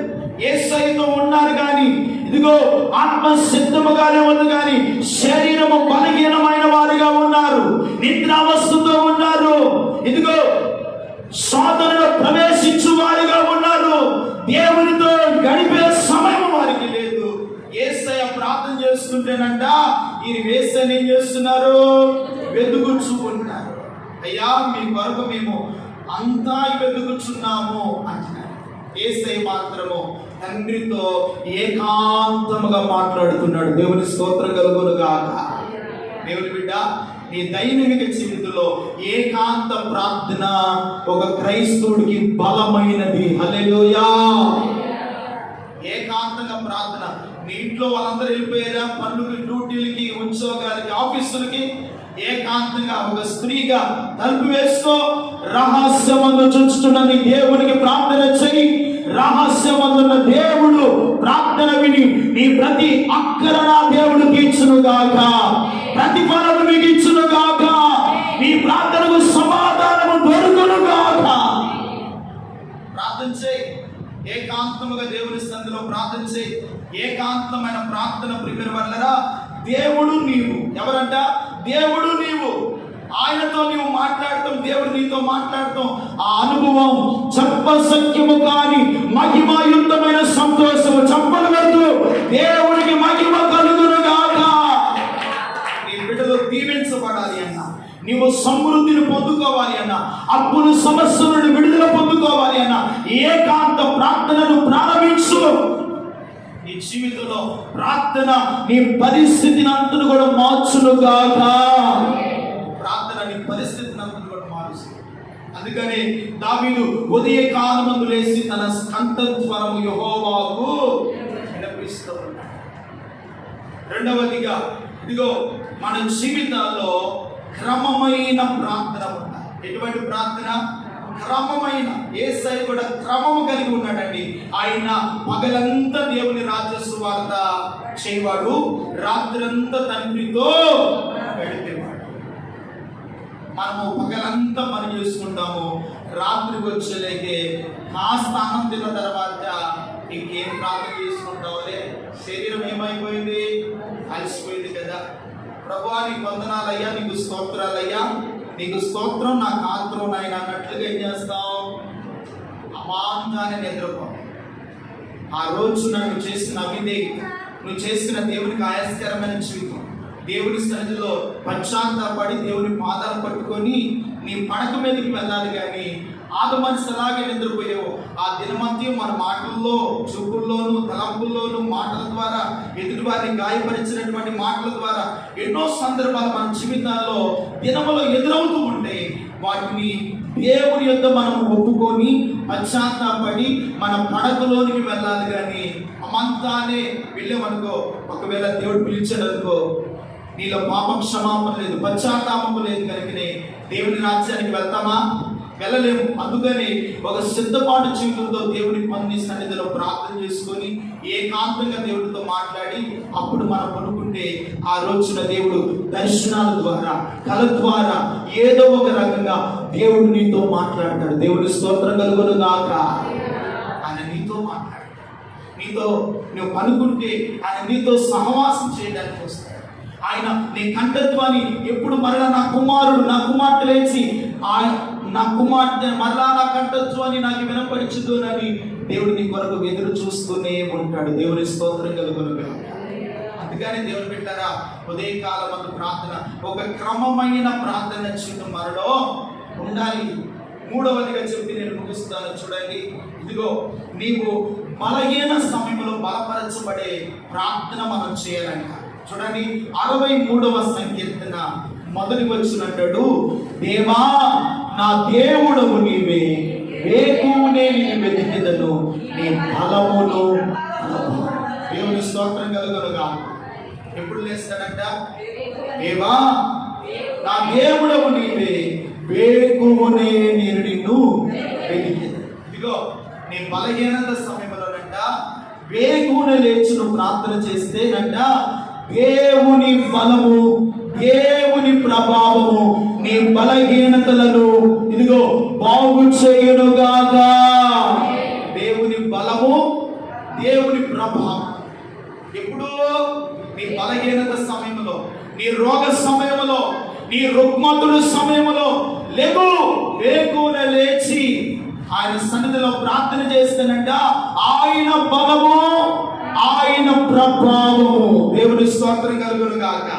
యేసయ్యతో ఉన్నారు కానీ ఇదిగో ఆత్మ సిద్ధముగానే ఉంది కానీ శరీరము బలహీనమైన వారిగా ఉన్నారు. నిద్రావస్థతో ఉన్నారు. ఇదిగో శోధనలో ప్రవేశించు వారిగా ఉన్నారు. దేవునితో గడిపే సమయం వారికి లేదు. యేసయ్య చేస్తుంటేనంట ఈ వేసని ఏం చేస్తున్నారు, వెతుకుచూ ఉంటారు. అయ్యా మీ కొరకు మేము అంతా వెతుకుచున్నాము అంటున్నారు. యేసయ్య మాత్రము తండ్రితో ఏకాంతముగా మాట్లాడుతున్నాడు. దేవుని స్తోత్రం కలుగును గాక. దేవుని బిడ్డ, నీ దైనిక జీవితంలో ఏకాంత ప్రార్థన ఒక క్రైస్తవుడికి బలమైనది. హల్లెలూయా. ఏకాంతంగా ప్రార్థన. నీ ఇంట్లో వాళ్ళందరూ వెళ్ళిపోయారా పనులకి, డ్యూటీలకి, ఉద్యోగాలకి, ఆఫీసులకి, ఏకాంతంగా ఒక స్త్రీగా తలుపు వేసుకో, రహస్యమందు చూచుతున్న నీ దేవునికి ప్రార్థన చెయ్యి. రహస్యమందున్న దేవుడు ప్రార్థన విని నీ ప్రతి అక్కరణ దేవుడు తీర్చును గాక, ప్రతిఫలము మీకు ఇచ్చును గాక, నీ ప్రార్థనకు సమాధానము దొరుకును గాక. ప్రార్థన చేయి, ఏకాంతముగా దేవుని సన్నిధిలో ప్రార్థన చేయి. ఏకాంతమైన ప్రార్థన ప్రిపేర్ వల్లరా దేవుడు నీవు. ఎవరంట? దేవుడు నీవు. ఆయనతో నీవు మాట్లాడతాం, దేవుడు నీతో మాట్లాడతాం. ఆ అనుభవం చెప్పసఖ్యము కాని మహిమాయుక్తమైన సంతోషము. చెప్పలు వద్దు, దేవుడికి మహిమ కలుగును గాక. నీ బిడ్డలు దీవించబడాలి అన్న, నీవు సమృద్ధిని పొందుకోవాలి అన్న, అప్పులు సమస్యల నుండి విడుదల పొందుకోవాలి అన్న, ఏకాంత ప్రార్థనను ప్రారంభించు. నీ జీవితంలో ప్రార్థన నీ పరిస్థితిని అంతను కూడా మార్చును గాక. ప్రార్థన నీ పరిస్థితిని అంతను కూడా మారుస్తుంది. అందుకని దావీదు ఉదయ కాలమందు లేచి తన కంఠస్వరము యెహోవాకు విన్నపిస్తూ ఉన్నాడు. రెండవదిగా ఇదిగో మన జీవితాల్లో క్రమమైన ప్రార్థన ఉండాలి. ఎటువంటి ప్రార్థన? క్రమమైన. యేసయ్య కూడా క్రమము కలిగి ఉన్నాడండి. ఆయన పగలంతా దేవుని రాజ్య సువార్త చేయవాడు, రాత్రంతా తండ్రితో గడిపేవాడు. మనము పగలంతా పని చేసుకుంటాము, రాత్రికి వచ్చేలేకే కాస్త అన్నం తిన్న తర్వాత ఇంకేం ప్రార్థన చేసుకుంటావులే, శరీరం ఏమైపోయింది, అలసిపోయింది కదా. ప్రభువా నీకు వందనాలయ్యా, నీకు స్తోత్రాలయ్యా, నీకు స్తోత్రం, నాకు ఆత్రం నాయన అన్నట్లుగా ఏం చేస్తాం? అమాంతాన్ని నిద్రపో. ఆ రోజు నువ్వు చేసిన అవిధేయత, నువ్వు చేసిన దేవునికి ఆయాస్కరమైన జీవితం, దేవుని సన్నిధిలో పశ్చాత్తాపడి దేవుని పాదాలు పట్టుకొని నీ పడక మీదకి వెళ్ళాలి. కానీ ఆది మనిషి అలాగే నిద్రపోయావు. ఆ దినమధ్యం మన మాటల్లో, చూపుల్లోనూ, తలంపుల్లోనూ, మాటల ద్వారా, ఎదుటి వారిని గాయపరిచినటువంటి మాటల ద్వారా ఎన్నో సందర్భాలు మన జీవితాల్లో దినములో ఎదురవుతూ ఉంటాయి. వాటిని దేవుని యొద్ద మనం ఒప్పుకొని పశ్చాత్తాపడి మన పడకలోనికి వెళ్ళాలి. కానీ అమంతానే వెళ్ళామనుకో, ఒకవేళ దేవుడు పిలిచాడు అనుకో, నీలో పాప క్షమాపణ లేదు, పశ్చాత్తాపం లేదు, కనుకనే దేవుని రాజ్యానికి వెళ్తామా? వెళ్ళలేము. అందుకని ఒక సిద్ధపాటు జీవితంతో దేవుని పొంది సన్నిధిలో ప్రార్థన చేసుకొని ఏకాంతంగా దేవుడితో మాట్లాడి అప్పుడు మనం అనుకుంటే ఆ రోజున దేవుడు దర్శనాల ద్వారా, కళ ద్వారా ఏదో ఒక రకంగా దేవుడు నీతో మాట్లాడతాడు. దేవుడి స్తోత్రం కలుగును గాక. ఆయన నీతో మాట్లాడు, నీతో నువ్వు అనుకుంటే ఆయన నీతో సహవాసం చేయడానికి వస్తాడు. ఆయన నీ కంఠత్వాన్ని ఎప్పుడు మరలా నా కుమారుడు, నా కుమార్తె లేచి నా కుమార్తె మరలా నా కంఠత్వాన్ని నాకు వినపరిచుదునని దేవుడు నీ కొరకు ఎదురు చూస్తూనే ఉంటాడు. దేవుని స్తోత్రం కలుగును గాక. అందుకని దేవుని బిడ్డలారా, ఉదయకాలమందు ప్రార్థన ఒక క్రమమైన ప్రార్థన జీవితం మనలో ఉండాలి. మూడవదిగా చెప్పి నేను ముగిస్తాను. చూడండి, ఇదిగో నీవు బలహీన సమయంలో బలపరచబడే ప్రార్థన మనం చేయాలంట. చూడండి, 63వ సంకీర్తన మొదటి వచ్చినట్టు, దేవా నా దేవుడవు నీవే, వేకువనే నిన్ను వెతికెదను, నీ బలమును. దేవుని స్తోత్రం కలుగునుగా. ఎప్పుడు లేస్తాడంట? దేవా నా దేవుడవు నీవే, వేకువనే నేను నిన్ను వెతికెదను. ఇదిగో నీ బలహీనత సమయంలోనంట వేకువనే లేచి నువ్వు ప్రార్థన చేస్తేనంట దేవుని బలము, దేవుని ప్రభావము నీ బలహీనతలను ఇదిగో బాగు చేయునుగాక. దేవుని బలము, దేవుని ప్రభావం ఎప్పుడూ నీ బలహీనత సమయంలో, నీ రోగ సమయంలో, నీ రుగ్మతుల సమయంలో లేవు, వేకువన లేచి ఆయన సన్నిధిలో ప్రార్థన చేస్తానంట ఆయన బలము ఆయన ప్రభావము. దేవుని స్తోత్రం కలుగును గాక.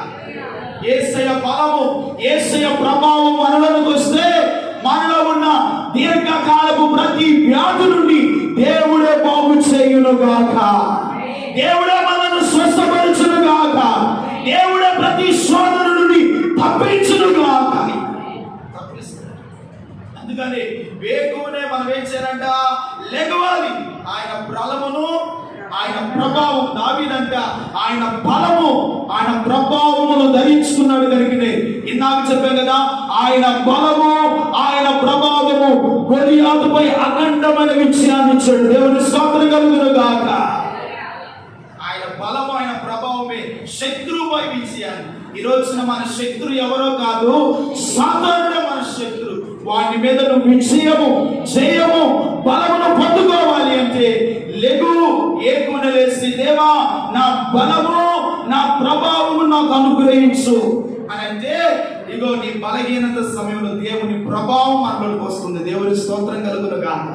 యేసయ్య బలము, యేసయ్య ప్రభావం మనలోకి వస్తే మనలో ఉన్న దీర్ఘకాలపు ప్రతి వ్యాధి నుండి దేవుడే బాగు చేయును గాక. దేవుడే మనల్ని స్వస్థపరచును గాక. దేవుడే ప్రతి శోధన నుండి తప్పించును గాక. అందుకని వేకునే మనం ఏం చేయాలంట? లెగవాలి. ఆయన బలమును, ఆయన ప్రభావం, దావీదంట ఆయన బలము, ఆయన ప్రభావమును ధరించుకున్నాడు కనుకనే ఇందాక చెప్పాం కదా, ఆయన బలము, ఆయన ప్రభావము గొలియాతుపై అఖండమైన విజయాన్ని ఇచ్చాడు. దేవుని స్తోత్రం కలుగును గాక. ఆయన బలము, ఆయన ప్రభావమే శత్రువుపై విజయాన్ని. ఈ రోజున మన శత్రు ఎవరో కాదు, సాధారణ మన శత్రు. వాటి మీద నువ్వు విజయము, జయము, బలమును పొందుకోవాలి అంటే లెగు, ఏకున లేచి దేవా నా బలము, నా ప్రభావము నాకు అనుగ్రహించు అని అంటే, ఇగో నీ బలహీనత సమయంలో దేవుని ప్రభావం మనలోకి వస్తుంది. దేవుని స్తోత్రం కలుగును గాక.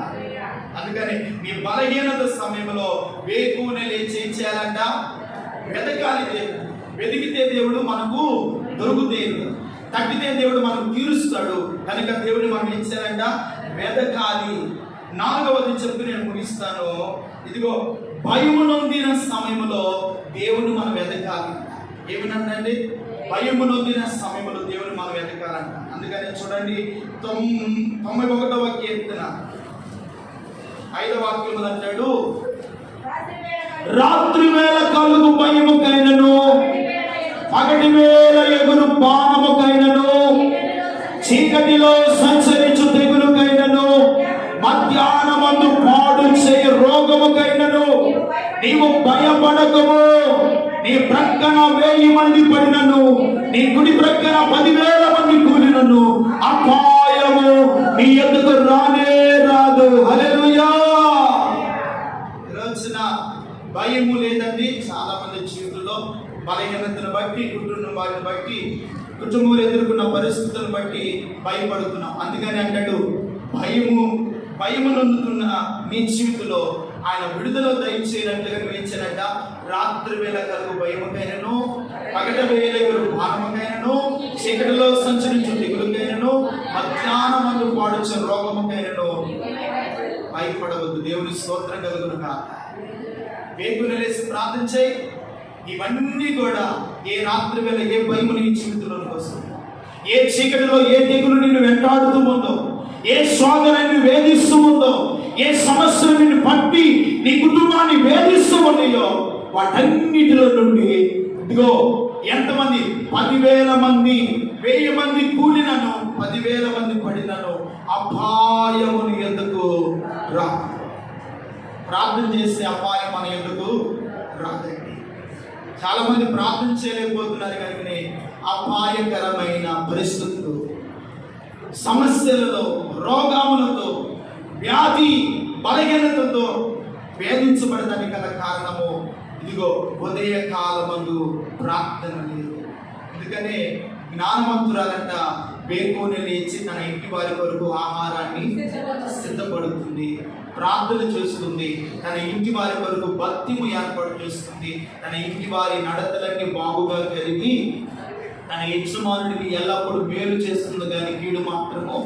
అందుకని నీ బలహీనత సమయంలో వేకున లేచి ఏం చేయాలంట? వెతకాలి. దేవుడు వెతికితే దేవుడు మనకు దొరుకుతాడు, తగ్గితే దేవుడు మనకు తీరుస్తాడు. కనుక దేవుడిని మనం ఏం చేయాలంట? వెతకాలి. 4వది చెప్పి నేను ముగిస్తాను. ఇదిగో భయము నొందిన సమయంలో దేవుని మనం వెతకాలి. ఏమినంటే భయము నొందిన సమయంలో దేవుని మనం వెతకాలంట. అందుకని చూడండి 91వ కీర్తన 5వ వాక్యములు అంటాడు, రాత్రి వేళ కలుగు భయముకైనను, పగటి వేళ ఎగురు బాణముకైనను, చీకటిలో సంచరించు తెగులుకైనను, మధ్యాహ్నమందు పాడు చేయ రోగముకైనను నీవు భయపడకము. నీ ప్రక్కన 1000 మంది పడినను, నీ కుడి ప్రక్కన 10,000 మంది కూలినను అపాయము నీ ఎదుగు రానే రాదు. హల్లెలూయా. రోజున భయము లేదండి. చాలా మంది జీవితంలో బలహీనతను బట్టి, కుటుంబాన్ని బట్టి, కుటుంబంలో ఎదుర్కొన్న పరిస్థితులను బట్టి భయపడుతున్నాం. అందుకని అంటాడు, భయము నొందుతున్న మీ జీవితంలో ఆయన విడుదల దయచేయనట్లుగా వేయించారంట. రాత్రి వేళ కలుగు భయముకైనను, పగటి వేళ ఎగురు బాణముకైనను, చీకటిలో సంచరించు తెగులుకైనను, మధ్యాహ్నమందు పాడుచు రోగముకైనను భయపడవద్దు. దేవుని స్తోత్రం కలుగును గాక. వేకున లేచి ప్రార్థన చేయి. ఇవన్నీ కూడా ఏ రాత్రి వేళ ఏ భయము నీ జీవితంలోకి వస్తుంది, ఏ చీకటిలో ఏ తెగులు నిన్ను వెంటాడుతూ ఉందో, ఏ శోధన నిన్ను వేధిస్తూ ఉందో, ఏ సమస్యలు నిన్ను పట్టి నీ కుటుంబాన్ని వేధిస్తూ ఉన్నాయో, వాటన్నిటిలో నుండి ఇదిగో ఎంతమంది 10,000 మంది 1000 మంది కూలినను, 10,000 మంది పడినను అపాయముని ఎందుకు రా. ప్రార్థన చేసే అపాయం మన ఎందుకు రాదండి. చాలా మంది ప్రార్థన చేయలేకపోతున్నారు కనుకనే అపాయకరమైన పరిస్థితులు, సమస్యలలో, రోగములతో, వ్యాధి బలహీనతతో వేధించబడడానికి గల కారణము ఇదిగో ఉదయ కాలమందు ప్రార్థన లేదు. అందుకనే జ్ఞానవంతురాలంట వేకునే లేచి తన ఇంటి వారి కొరకు ఆహారాన్ని సిద్ధపడుతుంది, ప్రార్థన చేస్తుంది, తన ఇంటి వారి కొరకు భక్తిము ఏర్పాటు చేస్తుంది, తన ఇంటి వారి నడతలన్నీ బాగుగా కలిగి తన యజమానుడికి ఎల్లప్పుడూ మేలు చేస్తుంది కానీ కీడు మాత్రము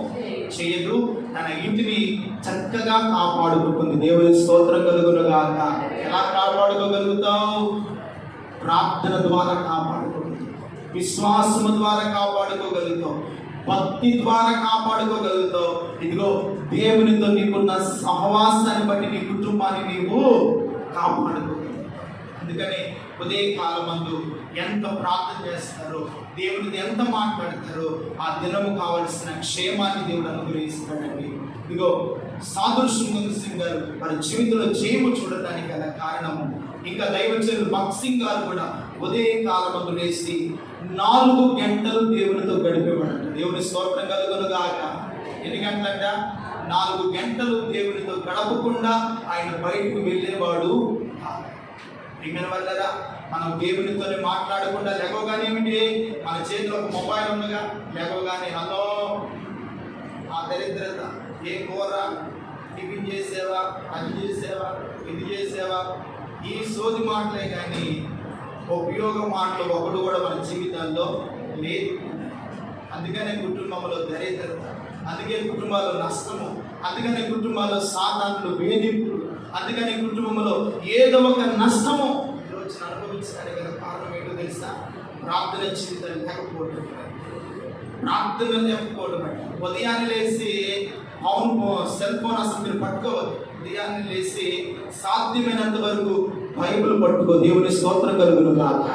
చేయదు. తన ఇంటిని చక్కగా కాపాడుకుంటుంది. దేవుని స్తోత్రం కలుగును గాక. ఎలా కాపాడుకోగలుగుతావు? ప్రార్థన ద్వారా కాపాడుకుంటుంది, విశ్వాసము ద్వారా కాపాడుకోగలుగుతావు, భక్తి ద్వారా కాపాడుకోగలుగుతావు. ఇదిగో దేవునితో నీకున్న సహవాసాన్ని బట్టి నీ కుటుంబాన్ని నీవు కాపాడుకోగలుగుతావు. అందుకని ఉదయ కాలమందు ఎంత ప్రార్థన చేస్తారో, దేవునితో ఎంత మాట్లాడతారో ఆ దినము కావలసిన క్షేమాన్ని దేవుడు అనుగ్రహిస్తాడండి. ఇదిగో సాదృశ్యం సింగ్ గారు వారి జీవితంలో జయము చూడటానికి గల కారణము, ఇంకా దైవజనులు భక్త్ సింగ్ గారు కూడా ఉదయ కాలమందు లేచి 4 గంటలు దేవునితో గడిపేవాడంట. దేవుని స్తోత్రం కలుగును గాక. ఎన్ని గంటలంట? 4 గంటలు దేవునితో గడపకుండా ఆయన బయటకు వెళ్ళేవాడు. ప్రియమైన వాళ్ళరా, మనం దేవునితోనే మాట్లాడకుండా లేవగానే ఏమిటి, మన చేతిలో ఒక మొబైల్ ఉండగా లేవగానే హలో, ఆ దరిద్రత, ఏ కూర, టిఫిన్ చేసేవా, అది చేసేవా, ఇది చేసేవా, ఈ సోది మాటలే కానీ ఉపయోగ మాటలు ఒకడు కూడా మన జీవితాల్లో లేదు. అందుకనే కుటుంబంలో దరిద్రత, అందుకే కుటుంబాల్లో నష్టము, అందుకనే కుటుంబాల్లో సాధారణ వేధింపులు, అందుకనే కుటుంబంలో ఏదో ఒక నష్టము ఈరోజు అనుభవించడానికి గల కారణం ఏంటో తెలుసా? ప్రార్థన జీవితం లేకపోవడం. ప్రార్థన లేకపోవడం. ఉదయాన్నే లేచి సెల్ ఫోన్ అసలు మీరు పట్టుకోవద్దు. ఉదయాన్నే లేచి సాధ్యమైనంత వరకు బైబిల్ పట్టుకో. దేవుని స్తోత్రం కలుగును కాక.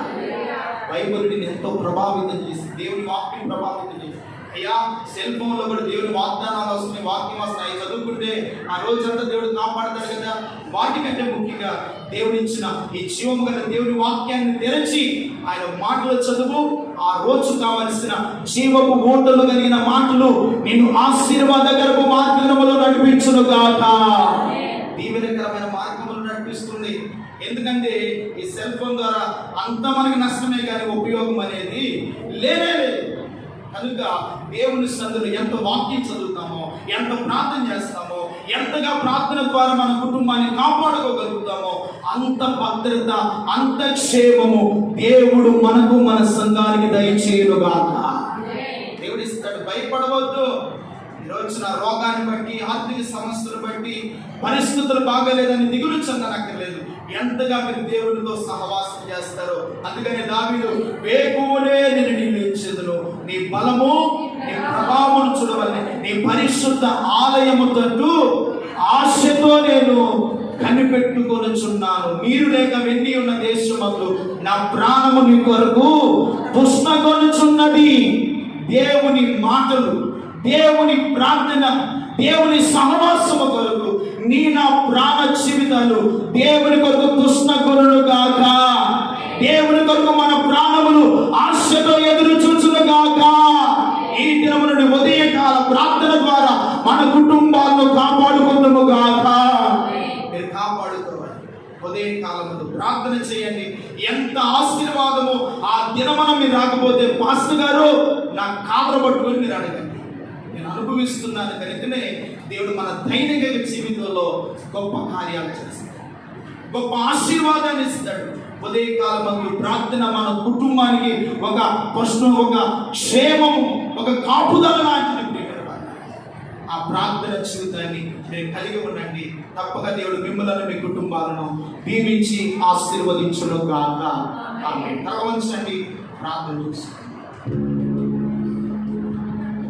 బైబిల్ని ఎంతో ప్రభావితం చేసి, దేవుని వాక్యం ప్రభావితం చేసి, అయ్యా సెల్ ఫోన్లో కూడా దేవుని వాగ్దానాలు వస్తున్నాయి, వాక్యం వస్తున్నాయి, చదువుకుంటే ఆ రోజంతా దేవుడు కాపాడతాడు కదా. వాటికంటే ముఖ్యంగా దేవుడు ఇచ్చిన ఈ జీవము గల దేవుని వాక్యాన్ని తెరచి ఆయన మాటలు చదువు. ఆ రోజు కావలసిన జీవపు ఓటలు కలిగిన మాటలు నిన్ను ఆశీర్వాదకరపు మార్గంలో నడిపించును గాక. దీవెనకరమైన మార్గములు నడిపిస్తుంది. ఎందుకంటే ఈ సెల్ ఫోన్ ద్వారా అంత మనకి నష్టమే కానీ ఉపయోగం అనేది లేనే లేదు. కనుక దేవుని సందులో ఎంత వాక్యం చదువుతామో, ఎంత ప్రార్థన చేస్తామో, ఎంతగా ప్రార్థన ద్వారా మన కుటుంబాన్ని కాపాడుకోగలుగుతామో అంత భద్రత, అంత క్షేమము దేవుడు మనకు, మన సంఘానికి దయచేయుగాక. దేవుడు ఇస్తాడు. భయపడవద్దు. ఈరోజున రోగాన్ని బట్టి, ఆర్థిక సమస్యలు బట్టి, పరిస్థితులు బాగాలేదని దిగులు చెందనక్కర్లేదు. ఎంతగా మీరు దేవుడితో సహవాసం చేస్తారో. అందుకని దావీదు, వేకువనే నేను నిలిచెదను, నీ బలము నీ ప్రభావం చూడవలె, నీ పరిశుద్ధ ఆలయము తట్టు ఆశతో నేను కనిపెట్టుకొనుచున్నాను. నీరు లేక వెండి ఉన్న దేశమందు నా ప్రాణము నీ కొరకు పుస్తకొనుచున్నది. దేవుని మాటలు, దేవుని ప్రార్థన, దేవుని సహవాసము కొరకు నీ నా ప్రాణ జీవితాలు దేవుని కొరకు పుస్తకొనును గాక. దేవుని కొరకు మన ప్రాణములు ఆశతో ఎదురు చూచును గాక. ఈ దినము నుండి ఉదయకాల ప్రార్థన ద్వారా మన కుటుంబాలను కాపాడుకుందుము గాక. మీరు కాపాడుకోవాలి. ఉదయకాలములో ప్రార్థన చేయండి. ఎంత ఆశీర్వాదము ఆ దినమన మీరు రాకపోతే, పాస్టర్ గారు నా కాదర పట్టుకొని మీరు అడగండి. నేను అనుభవిస్తున్నాను కనుకనే దేవుడు మన దైనిక జీవితంలో గొప్ప కార్యాలు చేస్తాడు, గొప్ప ఆశీర్వాదాన్ని ఇస్తాడు. ఉదయకాలమందు ప్రార్థన మన కుటుంబానికి ఒక క్షేమము, ఒక కాపుదల లాంటిది. ఆ ప్రార్థన జీవితాన్ని మీరు కలిగి ఉండండి. తప్పక దేవుడు మిమ్మల్ని, మీ కుటుంబాలను దీవించి ఆశీర్వదించును గాక. ఆమేన్. తల వంచండి, ప్రార్థన చేసుకోండి.